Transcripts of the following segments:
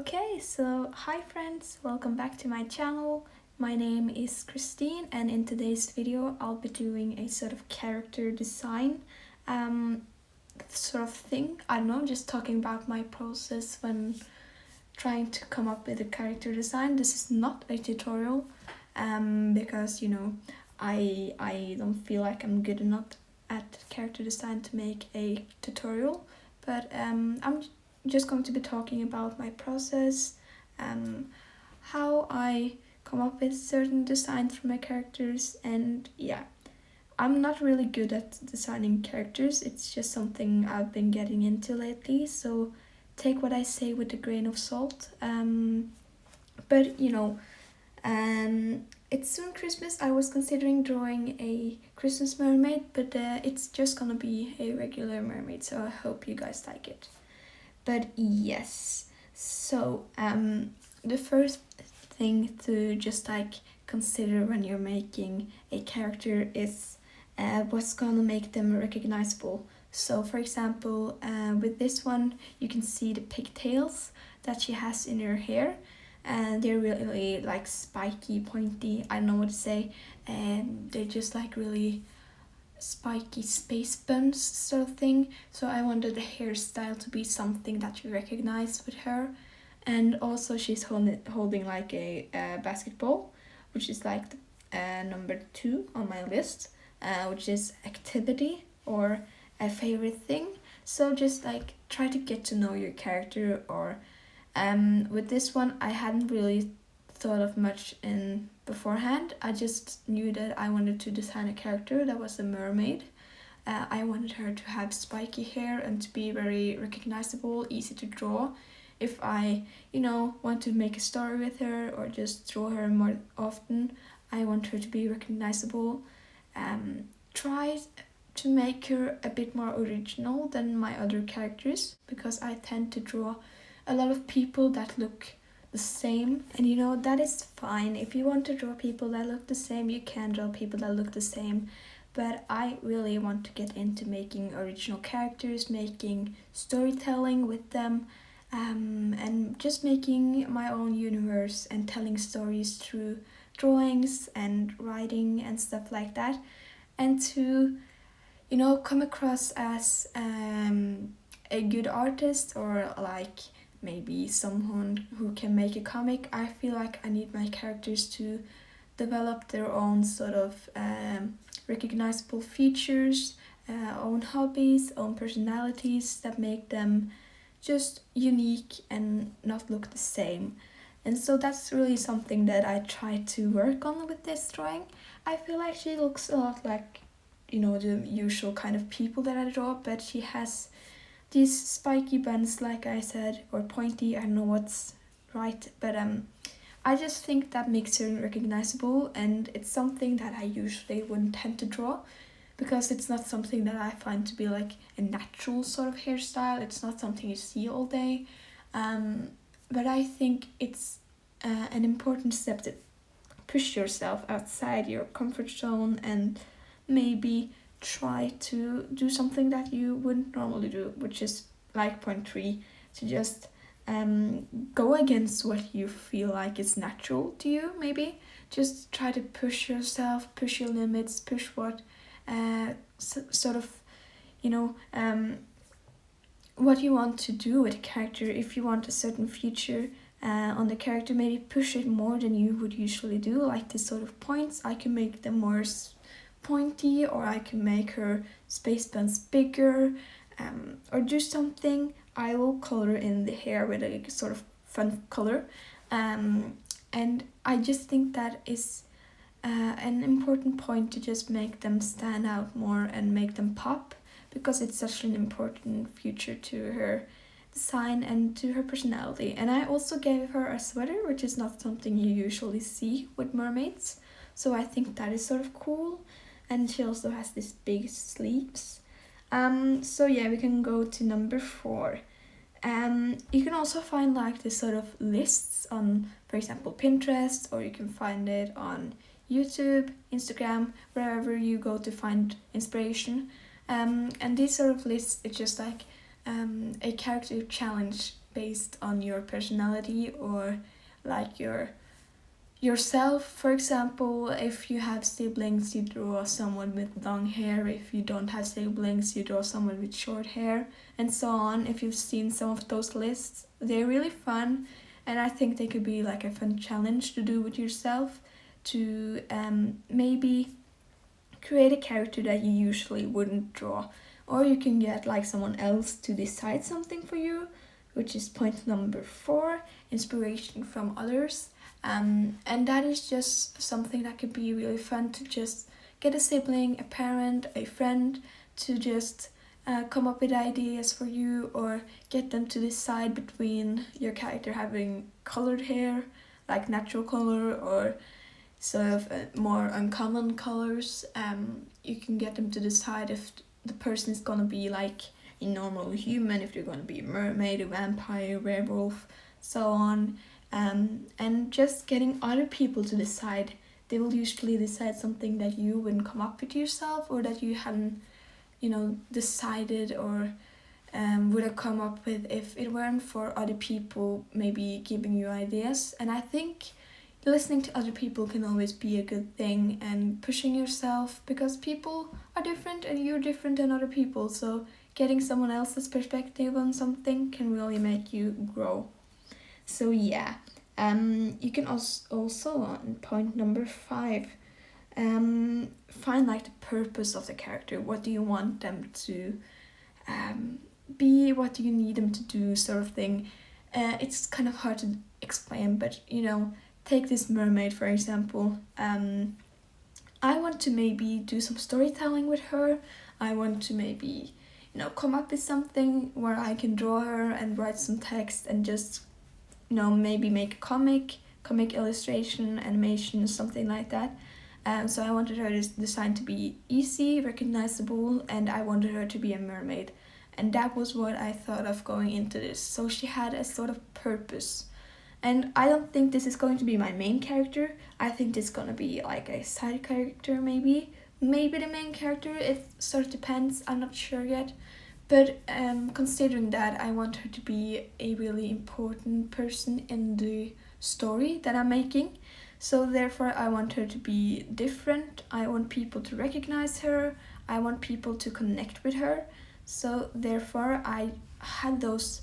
Okay, so hi friends, welcome back to my channel. My name is Christine, and in today's video I'll be doing a sort of character design um, sort of thing. I don't know, just talking about my process when trying to come up with a character design. This is not a tutorial because I don't feel like I'm good enough at character design to make a tutorial, but I'm just going to be talking about my process, how I come up with certain designs for my characters, and yeah, I'm not really good at designing characters. It's just something I've been getting into lately, so take what I say with a grain of salt. But it's soon Christmas. I was considering drawing a Christmas mermaid, but it's just gonna be a regular mermaid, so I hope you guys like it. But yes, so the first thing to just like consider when you're making a character is what's gonna make them recognizable. So for example, with this one, you can see the pigtails that she has in her hair, and they're really like spiky, pointy, I don't know what to say, and they're just like really spiky space buns sort of thing. So I wanted the hairstyle to be something that you recognize with her. And also she's holding like a basketball, which is like number 2 on my list, which is activity or a favorite thing. So just like try to get to know your character, or with this one I hadn't really thought of much in beforehand. I just knew that I wanted to design a character that was a mermaid. I wanted her to have spiky hair and to be very recognizable, easy to draw. If I, want to make a story with her or just draw her more often, I want her to be recognizable. Try to make her a bit more original than my other characters, because I tend to draw a lot of people that look the same, and that is fine. If you want to draw people that look the same, you can draw people that look the same, but I really want to get into making original characters, making storytelling with them, and just making my own universe and telling stories through drawings and writing and stuff like that, and to come across as a good artist, or like maybe someone who can make a comic. I feel like I need my characters to develop their own sort of recognizable features, own hobbies, own personalities that make them just unique and not look the same. And so that's really something that I try to work on with this drawing. I feel like she looks a lot like, the usual kind of people that I draw, but she has these spiky buns, like I said, or pointy, I don't know what's right, but I just think that makes her recognizable, and it's something that I usually wouldn't tend to draw, because it's not something that I find to be like a natural sort of hairstyle. It's not something you see all day, but I think it's an important step to push yourself outside your comfort zone and maybe try to do something that you wouldn't normally do, which is like point 3, to just go against what you feel like is natural to you. Maybe just try to push yourself, push your limits, push what sort of what you want to do with a character. If you want a certain feature on the character, maybe push it more than you would usually do, like this sort of points. I can make them more pointy, or I can make her space buns bigger, or do something. I will color in the hair with a sort of fun color, and I just think that is an important point, to just make them stand out more and make them pop, because it's such an important feature to her design and to her personality. And I also gave her a sweater, which is not something you usually see with mermaids, so I think that is sort of cool. And she also has these big sleeves. So yeah, we can go to number 4. You can also find like this sort of lists on, for example, Pinterest, or you can find it on YouTube, Instagram, wherever you go to find inspiration. And these sort of lists, it's just like a character challenge based on your personality or like yourself. For example, if you have siblings, you draw someone with long hair. If you don't have siblings, you draw someone with short hair, and so on. If you've seen some of those lists, they're really fun, and I think they could be like a fun challenge to do with yourself, to maybe create a character that you usually wouldn't draw. Or you can get like someone else to decide something for you, which is point number 4, inspiration from others. And that is just something that could be really fun, to just get a sibling, a parent, a friend to just come up with ideas for you, or get them to decide between your character having colored hair, like natural color, or sort of more uncommon colors. You can get them to decide if the person is gonna be like a normal human, if they're gonna be a mermaid, a vampire, werewolf, so on. And just getting other people to decide. They will usually decide something that you wouldn't come up with yourself, or that you hadn't, decided, or would have come up with if it weren't for other people maybe giving you ideas. And I think listening to other people can always be a good thing, and pushing yourself, because people are different and you're different than other people. So getting someone else's perspective on something can really make you grow. So yeah, you can also on point number 5, find like the purpose of the character. What do you want them to be? What do you need them to do, sort of thing. It's kind of hard to explain, but take this mermaid for example. I want to maybe do some storytelling with her. I want to maybe come up with something where I can draw her and write some text, and just maybe make a comic illustration, animation, something like that. So I wanted her design to be easy, recognizable, and I wanted her to be a mermaid. And that was what I thought of going into this. So she had a sort of purpose. And I don't think this is going to be my main character. I think it's gonna be like a side character maybe. Maybe the main character, it sort of depends, I'm not sure yet. But considering that, I want her to be a really important person in the story that I'm making. So therefore I want her to be different. I want people to recognize her. I want people to connect with her. So therefore I had those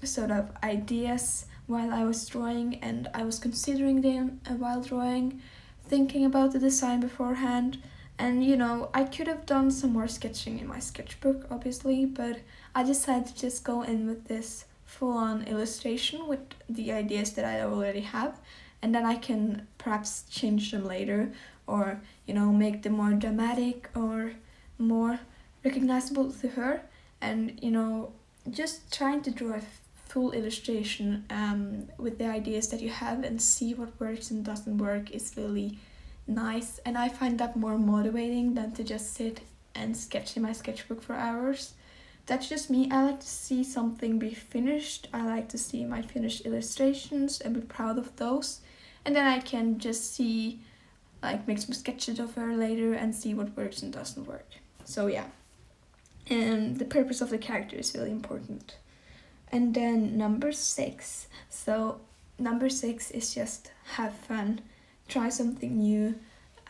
sort of ideas while I was drawing, and I was considering them while drawing, thinking about the design beforehand. And I could have done some more sketching in my sketchbook, obviously, but I decided to just go in with this full-on illustration with the ideas that I already have, and then I can perhaps change them later, or make them more dramatic or more recognizable to her. And just trying to draw a full illustration with the ideas that you have, and see what works and doesn't work, is really nice. And I find that more motivating than to just sit and sketch in my sketchbook for hours. That's just me. I like to see something be finished. I like to see my finished illustrations and be proud of those. And then I can just see, like, make some sketches of her later and see what works and doesn't work. So yeah. And the purpose of the character is really important. And then number 6. So number 6 is just have fun. Try something new.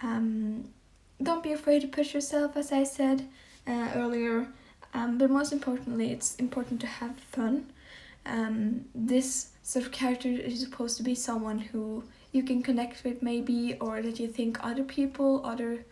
Don't be afraid to push yourself, as I said earlier. But most importantly, it's important to have fun. This sort of character is supposed to be someone who you can connect with maybe, or that you think other people, other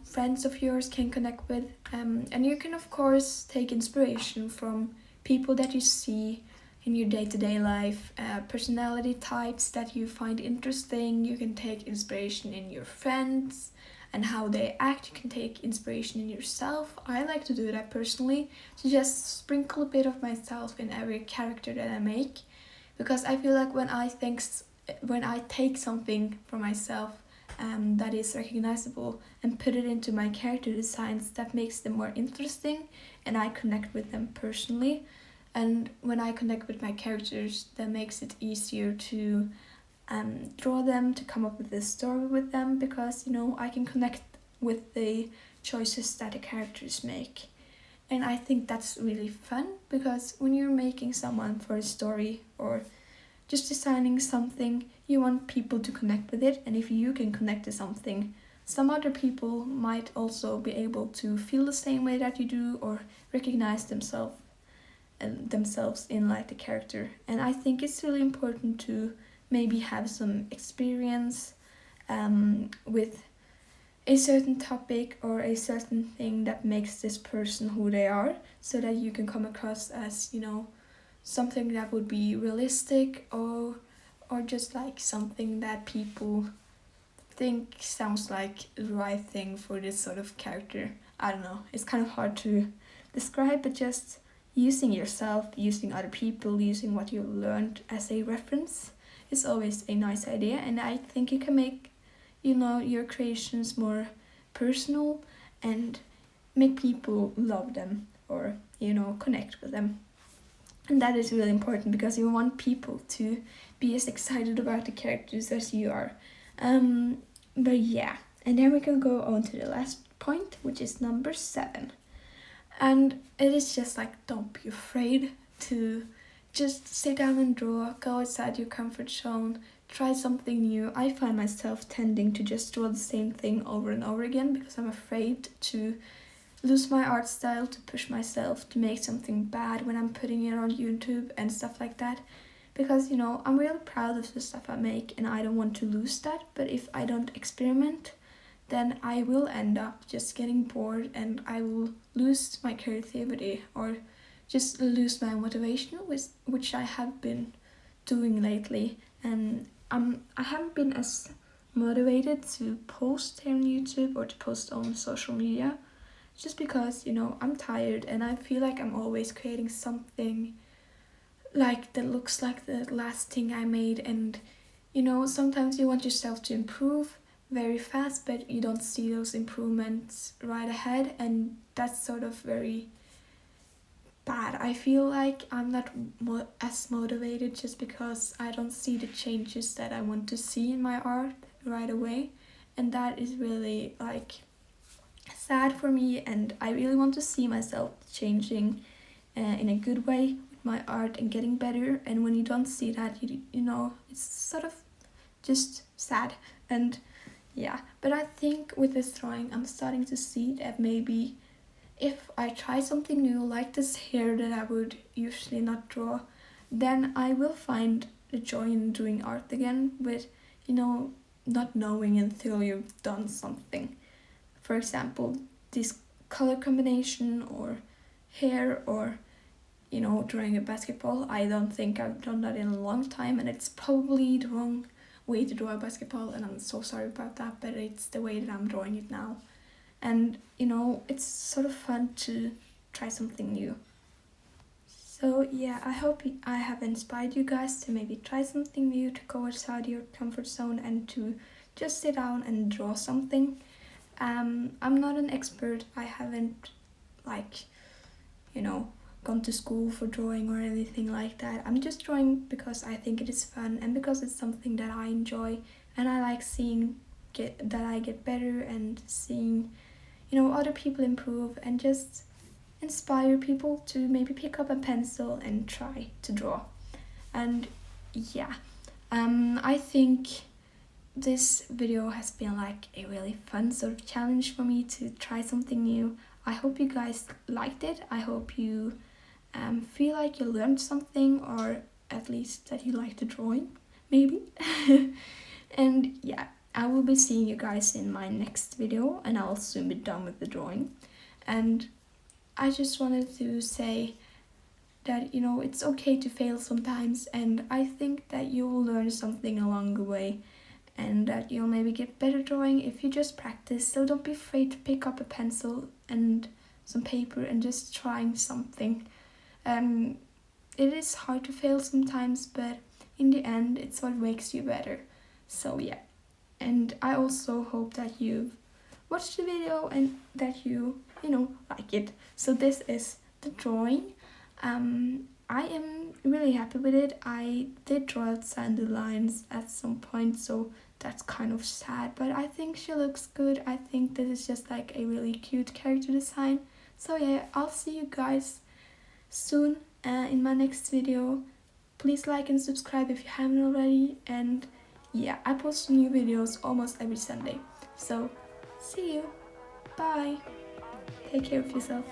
friends of yours can connect with. And you can of course take inspiration from people that you see in your day-to-day life, personality types that you find interesting. You can take inspiration in your friends and how they act. You can take inspiration in yourself. I like to do that personally, to just sprinkle a bit of myself in every character that I make, because I feel like when I take something from myself that is recognizable and put it into my character designs, that makes them more interesting, and I connect with them personally. And when I connect with my characters, that makes it easier to draw them, to come up with a story with them, because I can connect with the choices that the characters make. And I think that's really fun, because when you're making someone for a story or just designing something, you want people to connect with it. And if you can connect to something, some other people might also be able to feel the same way that you do, or recognize themselves in like the character. And I think it's really important to maybe have some experience with a certain topic or a certain thing that makes this person who they are, so that you can come across as, something that would be realistic, or just like something that people think sounds like the right thing for this sort of character. I don't know, it's kind of hard to describe, but just using yourself, using other people, using what you've learned as a reference is always a nice idea. And I think you can make your creations more personal and make people love them, or connect with them. And that is really important, because you want people to be as excited about the characters as you are. But yeah, and then we can go on to the last point, which is number 7. And it is just like, don't be afraid to just sit down and draw, go outside your comfort zone, try something new. I find myself tending to just draw the same thing over and over again, because I'm afraid to lose my art style, to push myself to make something bad when I'm putting it on YouTube and stuff like that. Because, I'm really proud of the stuff I make, and I don't want to lose that. But if I don't experiment, then I will end up just getting bored, and I will lose my creativity, or just lose my motivation, which I have been doing lately. And I haven't been as motivated to post here on YouTube or to post on social media, just because, I'm tired, and I feel like I'm always creating something like that looks like the last thing I made. And sometimes you want yourself to improve very fast, but you don't see those improvements right ahead, and that's sort of very bad. I feel like I'm not as motivated, just because I don't see the changes that I want to see in my art right away, and that is really like sad for me. And I really want to see myself changing in a good way with my art and getting better. And when you don't see that, it's sort of just sad. And yeah, but I think with this drawing, I'm starting to see that maybe if I try something new, like this hair that I would usually not draw, then I will find the joy in doing art again, with, not knowing until you've done something. For example, this color combination, or hair, or, drawing a basketball. I don't think I've done that in a long time, and it's probably the wrong way to draw a basketball, and I'm so sorry about that, but it's the way that I'm drawing it now. And it's sort of fun to try something new. So yeah, I hope I have inspired you guys to maybe try something new, to go outside your comfort zone, and to just sit down and draw something. I'm not an expert. I haven't gone to school for drawing or anything like that. I'm just drawing because I think it is fun, and because it's something that I enjoy, and I like seeing that I get better, and seeing other people improve, and just inspire people to maybe pick up a pencil and try to draw. And yeah, I think this video has been like a really fun sort of challenge for me to try something new. I hope you guys liked it. I hope you feel like you learned something, or at least that you liked the drawing, maybe. And yeah, I will be seeing you guys in my next video, and I'll soon be done with the drawing. And I just wanted to say that, it's okay to fail sometimes, and I think that you will learn something along the way, and that you'll maybe get better drawing if you just practice. So don't be afraid to pick up a pencil and some paper and just trying something. It is hard to fail sometimes, but in the end, it's what makes you better. So yeah. And I also hope that you've watched the video and that you like it. So this is the drawing. I am really happy with it. I did draw outside the lines at some point, so that's kind of sad, but I think she looks good. I think this is just like a really cute character design, So yeah, I'll see you guys soon in my next video. Please like and subscribe if you haven't already, and yeah, I post new videos almost every Sunday. So see you, bye, take care of yourself.